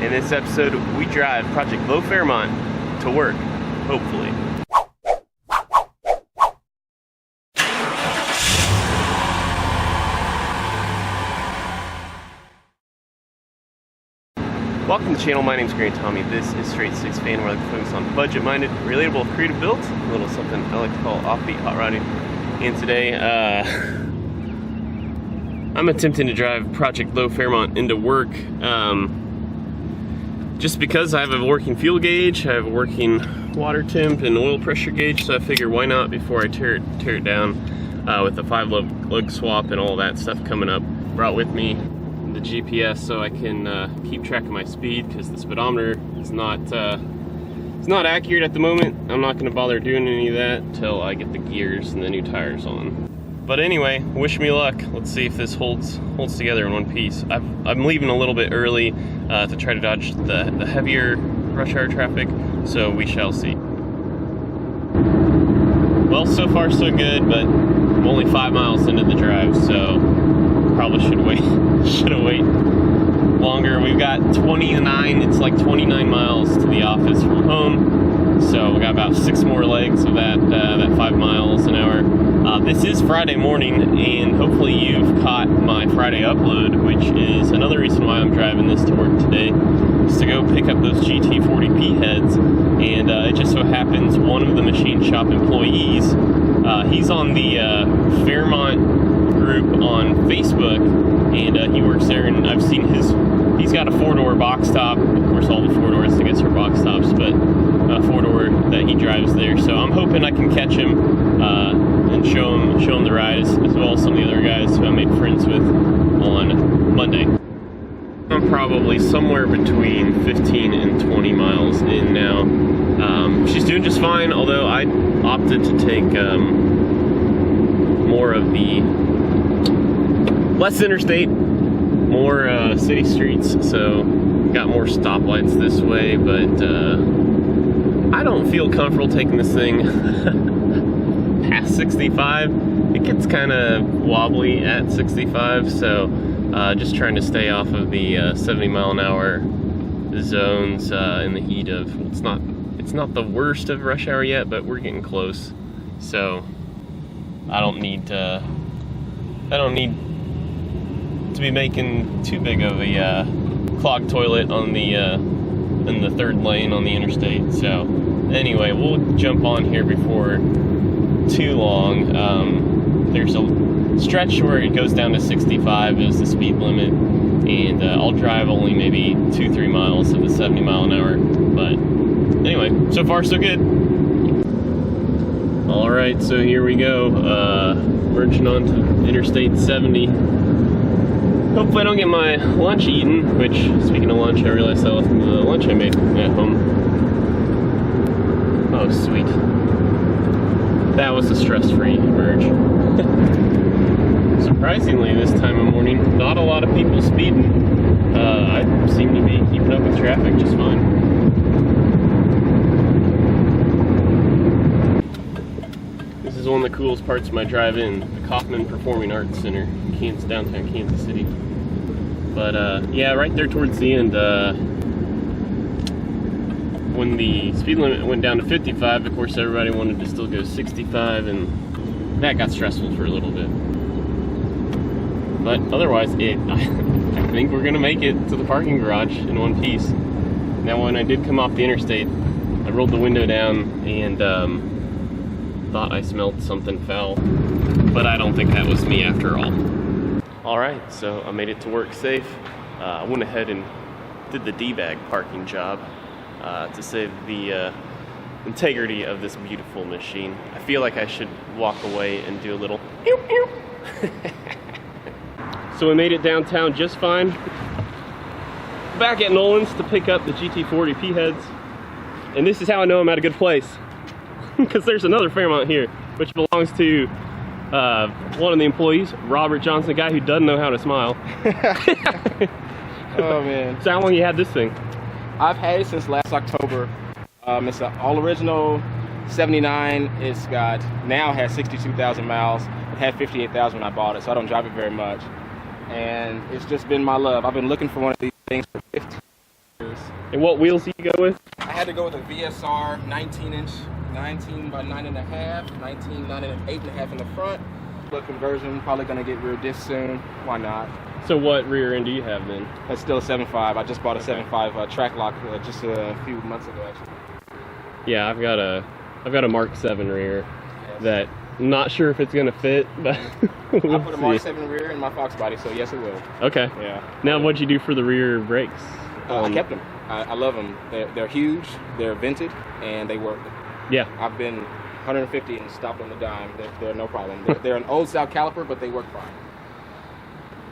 In this episode, we drive Project Ford Fairmont to work, hopefully. Welcome to the channel. My name's Grant Tommy. This is Straight Six Fan, where I like to focus on budget-minded, relatable, creative builds, a little something I like to call offbeat hot rodding. And today, I'm attempting to drive Project Ford Fairmont into work, just because I have a working fuel gauge, I have a working water temp and oil pressure gauge, so I figure why not before I tear it down with the 5-lug swap and all that stuff coming up. Brought with me the GPS so I can keep track of my speed, because the speedometer is not it's not accurate at the moment. I'm not going to bother doing any of that until I get the gears and the new tires on. But anyway, wish me luck. Let's see if this holds together in one piece. I'm leaving a little bit early to try to dodge the heavier rush hour traffic, so we shall see. Well, so far so good, but I'm only 5 miles into the drive, so probably should have waited longer. We've got 29, it's like 29 miles to the office from home, so we got about 6 more legs of that 5 miles an hour. This is Friday morning, and hopefully you've caught my Friday upload, which is another reason why I'm driving this to work today, is to go pick up those GT40P heads. And it just so happens one of the machine shop employees, he's on the Fairmont group on Facebook, and he works there, and I've seen he's got a 4-door box top. Of course, all the 4-doors I guess are box tops, but a 4-door that he drives there. So I'm hoping I can catch him and show him the ride, as well as some of the other guys who I made friends with on Monday. I'm probably somewhere between 15 and 20 miles in now. She's doing just fine, although I opted to take more of the less interstate, more city streets, so got more stoplights this way, but I don't feel comfortable taking this thing past 65. It gets kind of wobbly at 65, so just trying to stay off of the 70 mile an hour zones in the heat of, it's not the worst of rush hour yet, but we're getting close. So I don't need to be making too big of a clogged toilet on the in the third lane on the interstate. So anyway, we'll jump on here before too long. There's a stretch where it goes down to 65 is the speed limit, and I'll drive only maybe 2-3 miles of the 70 mile an hour. But anyway, so far so good. All right, so here we go, merging onto Interstate 70. Hopefully I don't get my lunch eaten, which, speaking of lunch, I realized I left the lunch I made at home. Oh, sweet. That was a stress-free merge. Surprisingly, this time of morning, not a lot of people speeding. I seem to be keeping up with traffic just fine. This is one of the coolest parts of my drive in, the Kaufman Performing Arts Center, downtown Kansas City. But yeah, right there towards the end, when the speed limit went down to 55, of course everybody wanted to still go 65, and that got stressful for a little bit. But otherwise, I think we're gonna make it to the parking garage in one piece. Now, when I did come off the interstate, I rolled the window down and thought I smelled something foul, but I don't think that was me after all. All right, so I made it to work safe. I went ahead and did the D-bag parking job to save the integrity of this beautiful machine. I feel like I should walk away and do a little pew pew. So we made it downtown just fine. Back at Noland's to pick up the GT40P heads. And this is how I know I'm at a good place. Because there's another Fairmont here, which belongs to one of the employees, Robert Johnson, the guy who doesn't know how to smile. Oh man. So how long you had this thing? I've had it since last October. It's an all original 79. It's got, now has 62,000 miles. It had 58,000 when I bought it, so I don't drive it very much. And it's just been my love. I've been looking for one of these things for 15 years. And what wheels do you go with? I had to go with a VSR 19-inch, 19 by 9.5, 19, 8.5 in the front. Split conversion, probably gonna get rear disc soon. Why not? So what rear end do you have then? That's still a 7.5. I just bought a 7.5 track lock just a few months ago, actually. Yeah, I've got a Mark 7 rear that I'm not sure if it's gonna fit, but we'll I put a Mark see. 7 rear in my Fox body, so yes, it will. Okay. Yeah. Now, what'd you do for the rear brakes? I kept them. I love them. They're huge. They're vented, and they work. Yeah. I've been 150 and stopped on the dime. They're no problem. They're an old style caliper, but they work fine.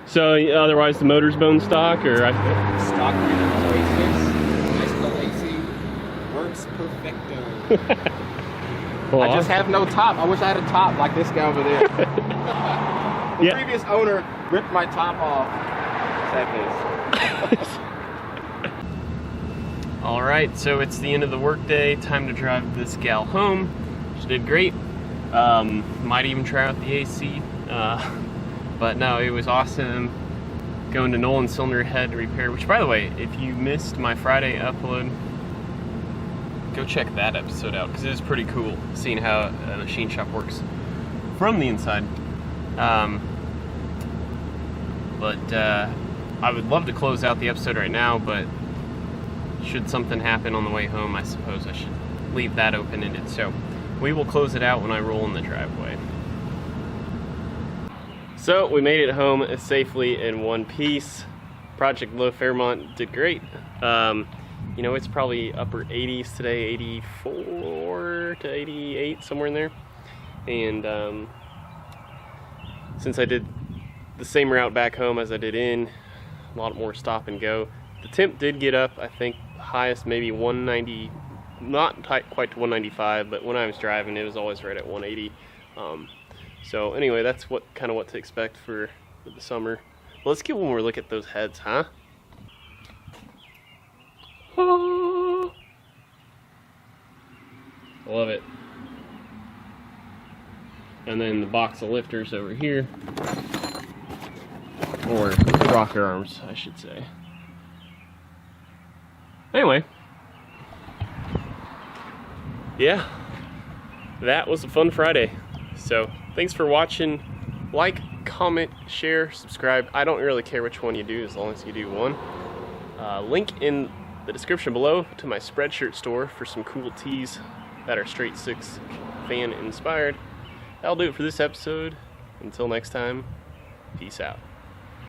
So otherwise, the motor's bone stock, or Stock 326, nice low AC, works perfecto. Well, I just have no top. I wish I had a top like this guy over there. The previous owner ripped my top off. Sad face. All right, so it's the end of the workday. Time to drive this gal home. She did great. Might even try out the AC. But no, it was awesome going to Noland cylinder head repair, which, by the way, if you missed my Friday upload, go check that episode out, because it is pretty cool seeing how a machine shop works from the inside. But I would love to close out the episode right now, but should something happen on the way home, I suppose I should leave that open-ended. So we will close it out when I roll in the driveway. So we made it home safely in one piece. Project Ford Fairmont did great. You know, it's probably upper 80s today, 84 to 88, somewhere in there. And since I did the same route back home as I did in, a lot more stop and go. The temp did get up, I think highest maybe 190, not quite to 195, but when I was driving it was always right at 180. So anyway, that's kind of what to expect for the summer. Well, let's get one more look at those heads, huh? Oh, love it. And then the box of lifters over here, or rocker arms, I should say. Anyway, yeah, that was a fun Friday. So thanks for watching. Like, comment, share, subscribe. I don't really care which one you do as long as you do one. Link in the description below to my Spreadshirt store for some cool tees that are Straight Six fan inspired. That'll do it for this episode. Until next time, peace out.